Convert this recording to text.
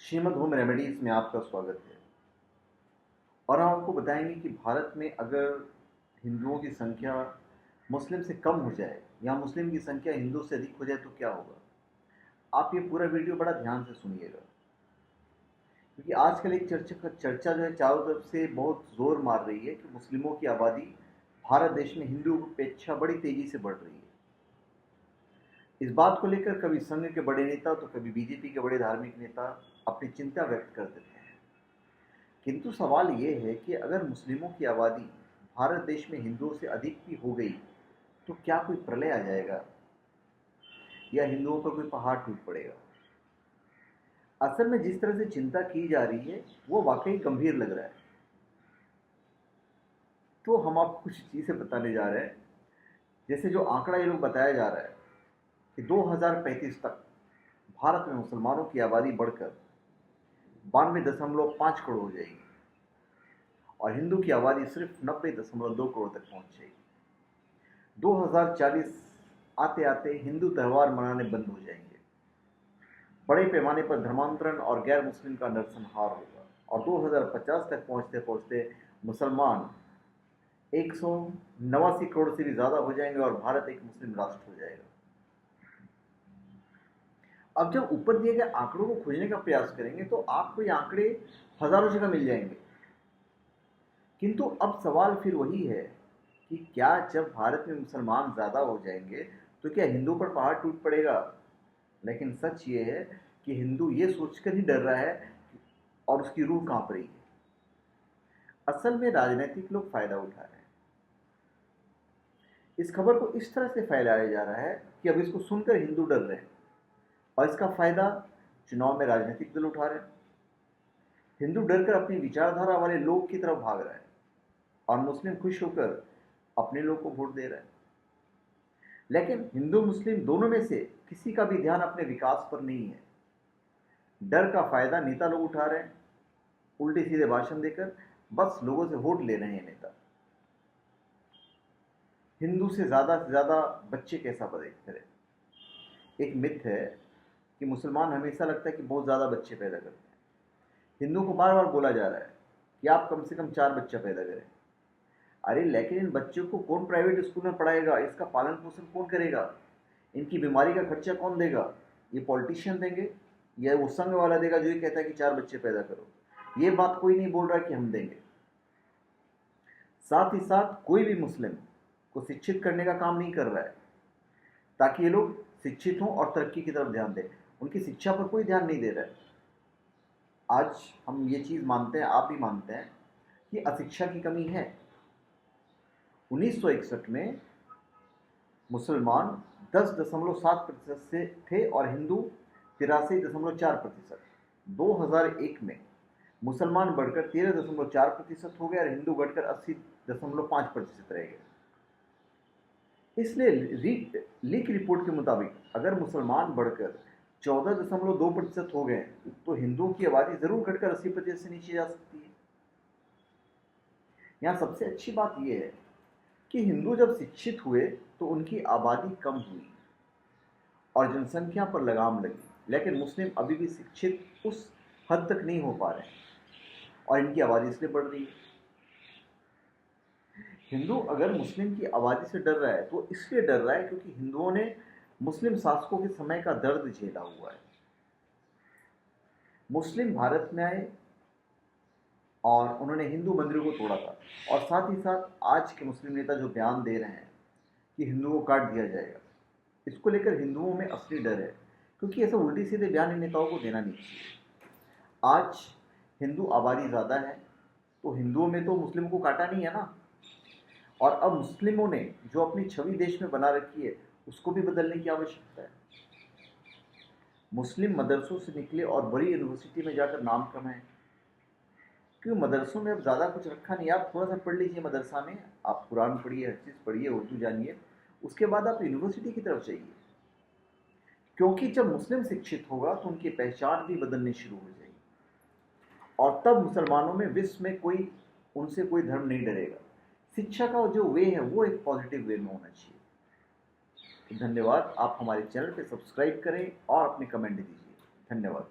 Shrimad home remedies में आपका स्वागत है। और हम आपको बताएंगे कि भारत में अगर हिंदुओं की संख्या मुस्लिम से कम हो जाए या मुस्लिम की संख्या हिंदू से अधिक हो जाए तो क्या होगा। आप ये पूरा वीडियो बड़ा ध्यान से सुनिएगा, क्योंकि आजकल एक चर्चा जो है चारों तरफ से बहुत जोर मार रही है कि मुस्लिमों की आबादी भारत देश में हिंदुओं की अपेक्षा बड़ी तेजी से बढ़ रही है। इस बात को लेकर कभी संघ के बड़े नेता तो कभी बीजेपी के बड़े धार्मिक नेता अपनी चिंता व्यक्त कर देते हैं। किंतु सवाल ये है कि अगर मुस्लिमों की आबादी भारत देश में हिंदुओं से अधिक भी हो गई तो क्या कोई प्रलय आ जाएगा या हिंदुओं पर कोई पहाड़ टूट पड़ेगा। असल में जिस तरह से चिंता की जा रही है वो वाकई गंभीर लग रहा है। तो हम आपको कुछ चीज़ें बताने जा रहे हैं। जैसे जो आंकड़ा ये लोग बताया जा रहा है कि 2035 तक भारत में मुसलमानों की आबादी बढ़कर 92.5 करोड़ हो जाएगी और हिंदू की आबादी सिर्फ 90.2 करोड़ तक पहुंच जाएगी। 2040 आते आते हिंदू त्यौहार मनाने बंद हो जाएंगे, बड़े पैमाने पर धर्मांतरण और गैर मुस्लिम का नरसंहार होगा और 2050 तक पहुंचते पहुंचते मुसलमान 189 करोड़ से भी ज़्यादा हो जाएंगे और भारत एक मुस्लिम राष्ट्र हो जाएगा। अब जब ऊपर दिए गए आंकड़ों को खोजने का प्रयास करेंगे तो आपको ये आंकड़े हजारों जगह मिल जाएंगे, किंतु अब सवाल फिर वही है कि क्या जब भारत में मुसलमान ज़्यादा हो जाएंगे तो क्या हिंदू पर पहाड़ टूट पड़ेगा। लेकिन सच ये है कि हिंदू ये सोचकर ही डर रहा है और उसकी रूह कांप रही है। असल में राजनीतिक लोग फायदा उठा रहे हैं। इस खबर को इस तरह से फैलाया जा रहा है कि अब इसको सुनकर हिंदू डर रहे हैं और इसका फायदा चुनाव में राजनीतिक दल उठा रहे हैं। हिंदू डरकर अपनी विचारधारा वाले लोग की तरफ भाग रहा है और मुस्लिम खुश होकर अपने लोग को वोट दे रहा है। लेकिन हिंदू मुस्लिम दोनों में से किसी का भी ध्यान अपने विकास पर नहीं है। डर का फायदा नेता लोग उठा रहे हैं, उल्टे सीधे भाषण देकर बस लोगों से वोट ले रहे हैं नेता। हिंदू से ज्यादा बच्चे कैसा करें। एक मिथ है कि मुसलमान हमेशा लगता है कि बहुत ज्यादा बच्चे पैदा करते हैं। हिंदू को बार बार बोला जा रहा है कि आप कम से कम 4 बच्चा पैदा करें। अरे लेकिन इन बच्चों को कौन प्राइवेट स्कूल में पढ़ाएगा, इसका पालन पोषण कौन करेगा, इनकी बीमारी का खर्चा कौन देगा। ये पॉलिटिशियन देंगे या वो संघ वाला देगा जो ये कहता है कि 4 बच्चे पैदा करो। ये बात कोई नहीं बोल रहा है कि हम देंगे। साथ ही साथ कोई भी मुस्लिम को शिक्षित करने का काम नहीं कर रहा है ताकि ये लोग शिक्षित हों और तरक्की की तरफ ध्यान दें। उनकी शिक्षा पर कोई ध्यान नहीं दे रहा है। आज हम ये चीज़ मानते हैं, आप भी मानते हैं कि अशिक्षा की कमी है। 1961 में मुसलमान 10.7% से थे और हिंदू 83.4%। 2001 में मुसलमान बढ़कर 13.4% हो गए और हिंदू बढ़कर 80.5% रह गए। इसलिए लीक रिपोर्ट के मुताबिक अगर मुसलमान बढ़कर 14.2% हो गए तो हिंदुओं की आबादी जरूर घटकर 80% से नीचे जा सकती है। यहाँ सबसे अच्छी बात यह है कि हिंदू जब शिक्षित हुए तो उनकी आबादी कम हुई और जनसंख्या पर लगाम लगी, लेकिन मुस्लिम अभी भी शिक्षित उस हद तक नहीं हो पा रहे और इनकी आबादी इसलिए बढ़ रही है। हिंदू अगर मुस्लिम की आबादी से डर रहा है तो इसलिए डर रहा है क्योंकि हिंदुओं ने मुस्लिम शासकों के समय का दर्द झेला हुआ है। मुस्लिम भारत में आए और उन्होंने हिंदू मंदिरों को तोड़ा था और साथ ही साथ आज के मुस्लिम नेता जो बयान दे रहे हैं कि हिंदुओं को काट दिया जाएगा, इसको लेकर हिंदुओं में असली डर है, क्योंकि ऐसा उल्टी सीधे बयान इन नेताओं को देना नहीं चाहिए। आज हिंदू आबादी ज़्यादा है तो हिंदुओं में तो मुस्लिम को काटा नहीं है ना, और अब मुस्लिमों ने जो अपनी छवि देश में बना रखी है उसको भी बदलने की आवश्यकता है। मुस्लिम मदरसों से निकले और बड़ी यूनिवर्सिटी में जाकर नाम कमाएं, क्योंकि मदरसों में अब ज़्यादा कुछ रखा नहीं। आप थोड़ा सा पढ़ लीजिए मदरसा में, आप कुरान पढ़िए, हर चीज़ पढ़िए, उर्दू जानिए, उसके बाद आप यूनिवर्सिटी की तरफ जाइए, क्योंकि जब मुस्लिम शिक्षित होगा तो उनकी पहचान भी बदलनी शुरू हो जाएगी और तब मुसलमानों में विश्व में कोई उनसे कोई धर्म नहीं डरेगा। शिक्षा का जो वे है वो एक पॉजिटिव वे में होना चाहिए। तो धन्यवाद। आप हमारे चैनल पे सब्सक्राइब करें और अपने कमेंट दीजिए। धन्यवाद।